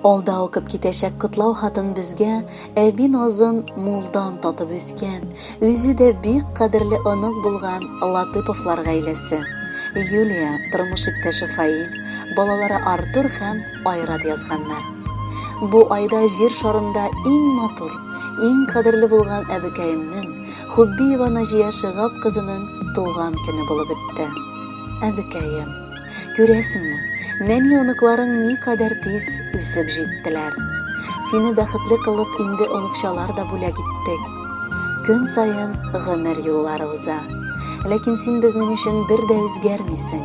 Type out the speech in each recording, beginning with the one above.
Алда оқып китәчәк котлау хатын безгә әби назын мулдан татып үскән, үзе дә бик кадерле онык булган Латыповлар гаиләсе. Юлия, тормыш иптәше Фаил, балалары Артур һәм Айрат язганнар. Бу айда җир шарында иң матур, иң кадерле булган әбекәемнең, Хуббиева Наҗия Шигаб кызының туган көне булып үтте. Әбекәем, күрәсеңме? Нәни оныкларың ни кадәр тиз үсеп җиттеләр. Сине бәхетле кылып инде оныкчалар да бүләк иттек. Көн саен гомер юллары уза. Ләкин син безнең өчен бер дә үзгәрмисең.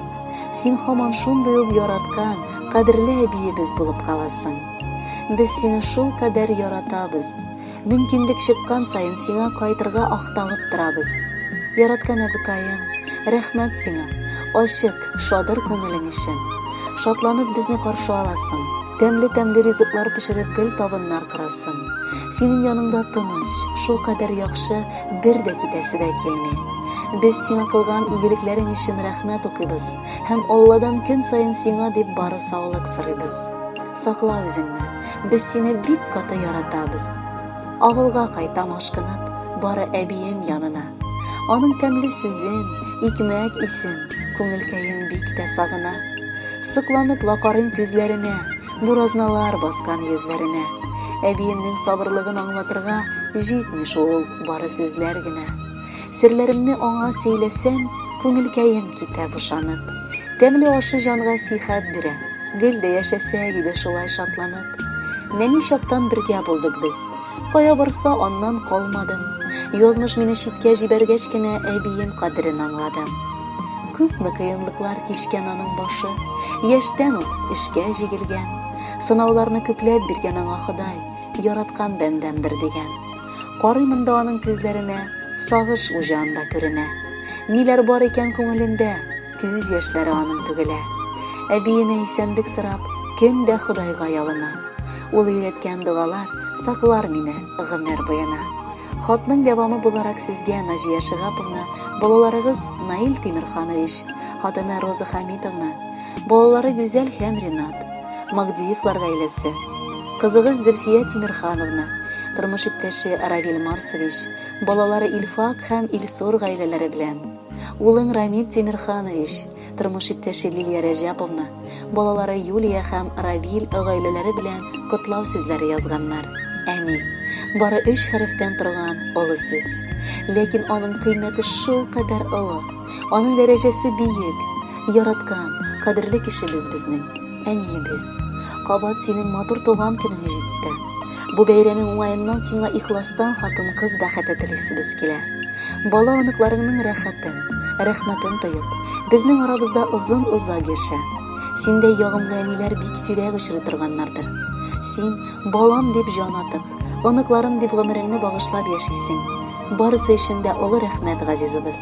Син һаман шундый ук яраткан, кадерле әбиебез булып каласың. Без сине шул кадәр яратабыз. Мөмкинлек чыккан саен сиңа кайтырга ахталып торабыз. Яраткан әбекәем, рәхмәт сиңа. Ачык, шадыр күңелең өчен. Шатланып безне каршы аласың. Тәмле ризыклар пешереп гел табыннар кырасың. Синең яныңда тыныч, шул кадәр яхшы бер дә китәсе дә килми. Без сиңа кылган игелекләрең өчен рәхмәт укыйбыз һәм Алладан көн саен сиңа дип бары саулык сорыйбыз. Сакла үзеңне. Без сине бик каты яратабыз. Авылга кайтам ашкынып, бары әбием янына. Аның тәмле сүзен, икмәк исен, күңелкәем бик тә сагына. Сыкланып лакарым күзләренә, буразналар баскан йөзләренә. Әбиемнең сабырлыгын аңлатырга җитми шул бары сүзләр генә. Серләремне аңа сөйләсәм, күңелкәем китә бушанып. Тәмле ашы җанга сихәт бирә, гел дә яшәсәк иде шулай шатланып. Нәни чактан бергә булдык без. Кая барса аннан калмадым. Язмыш мине читкә җибәргәч кенә әбием кадерен аңладым. Күпме кыенлыклар кичкән аның башы, яшьтән үк эшкә җигелгән. Сынауларны күпләп биргән аңа Ходай, яраткан бәндәмдер дигән. Карыймын да аның күзләренә, сагыш уҗанда күренә. Ниләр бар икән күңелендә, күз яшьләре аның түгелә. Әбиемә исәнлек сорап, көн дә Ходайга ялына. Ул өйрәткән дугалар саклар мине гомер буена. Хатның дәвамы буларак сезгә Наҗия Шигаповна, балаларыгыз Наил Тимирханович, хатыны Роза Хамитовна, балалары Гүзәл һәм Ринат, Магдиевлар гаиләсе, кызыгыз Зөлфия Тимирхановна, тормыш иптәше Равил Марсович, балалары Илфак һәм Илсур гаиләләре белән, улың Рамил Тимирханович, тормыш иптәше Лилия Рәҗәповна, балалары Юлия һәм Равил гаиләләре белән котлау сүзләре язганнар. Әни, бары 3 хәрефтән торган олы сүз. Ләкин аның кыйммәте шул кадәр олы, аның дәрәҗәсе биек. Яраткан, кадерле кешебез безнең, әниебез. Кабат синең матур туган көнең җитте. Бу бәйрәмең уңаеннан сиңа ихластан хатын-кыз бәхете телисебез килә. Бала оныкларыңның рәхәтен, рәхмәтен тоеп, безнең арабызда озын-озак яшә. Синдә ягымлы әниләр бик сирәк очрый торганнардыр. Син балам дип җан атып, оныкларым дип гомереңне багышлап яшисең. Барысы өчен дә олы рәхмәт, газизыбыз.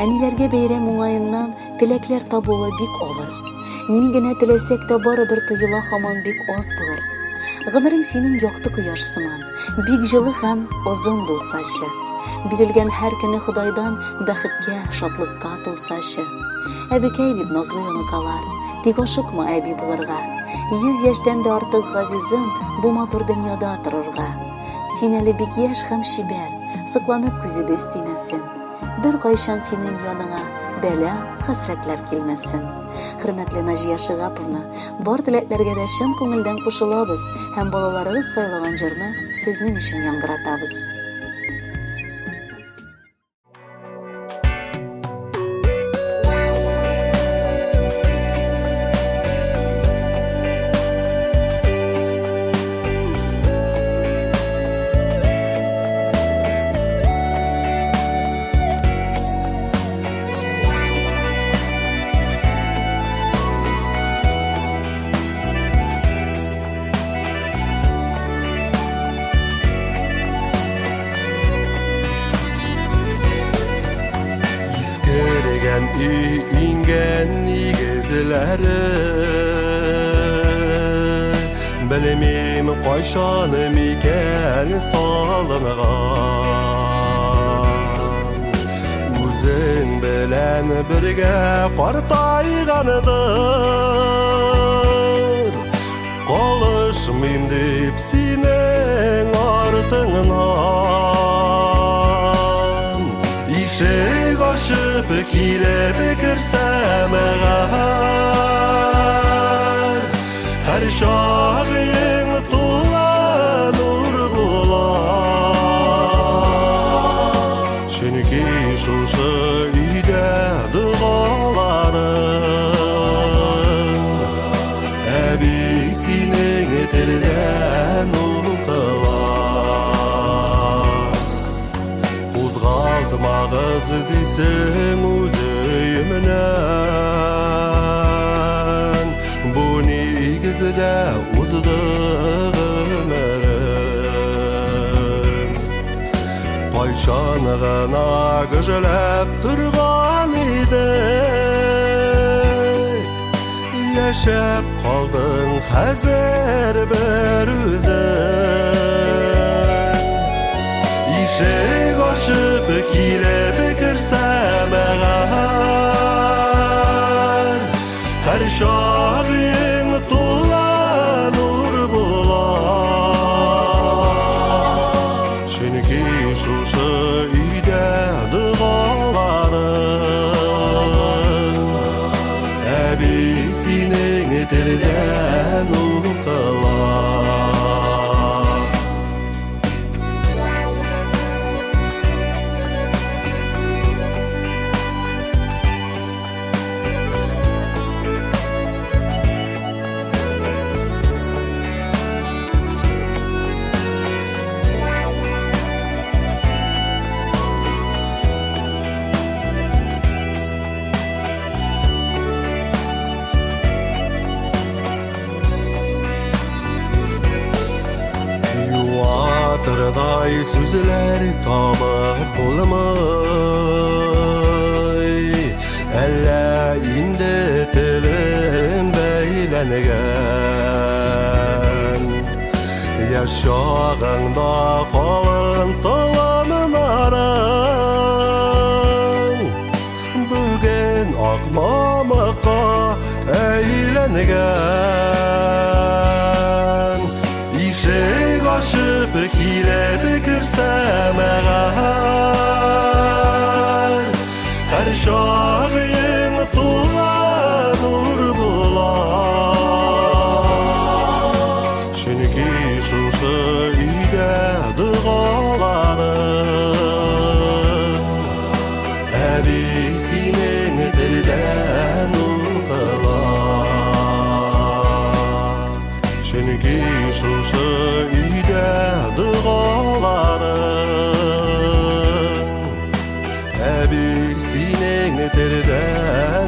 Әниләргә бәйрәм уңаеннан теләкләр табуы бик авыр. Ни генә теләсәк тә барыбер тоела һаман бик аз булыр. Гомерең синең якты кояш сыман, бик җылы һәм озын булсачы. Бирелгән һәр көне Ходайдан бәхеткә, шатлыкка тылсачы. Әбекәй дип назлы оныкалар, тик ашыкма әби булырга. 100 яшьтән дә артык газизым бу матур дөньяда торырга. Син әле бик яшь һәм шибәр, сыкланып күзебез тимәсен. Бер кайчан синең яныңа бәла, хәсрәтләр килмәсен. Хөрмәтле Наҗия Шигаповна, бар теләкләргә дә чын күңелдән кушылабыз һәм балаларыгыз сайлаган җырны сезнең өчен яңгыратабыз. İngen igezlere Belimim kayşanım iken salıngan Uzun bilen birge qartayganıdır Kalışma Бармыйм деп синең артыңнан Ишек ашып килеп кірсәм әгәр Һәр шагыйң тула нур була Чөнки шушы өйдә дұғаларым Әби синең телдән укыла Узгалтмагыз дисең үз өйемнән Бу нигездә узды гомерем Кайчан гына гөжләп торган иде Яшәп калдың хәзер бер үзең Ишек ашып килеп керсәм әгәр Һәр шагыйң тула нур була Чөнки шушы өйдә дұғаларым Әби синең телдән укыла Юатырдай сүзләр табып булмый Әллә инде телем бәйләнгән Яшь чагыңда калын таланнарың Бүген ак мамыкка әйләнгән Ишек ашып килеп керсәм әгәр Һәр шагыйң тула нур була Чөнки шушы өйдә дұғаларым Әби синең телдән укыла Чөнки шушы өйдә дұғаларым Әби синең телдән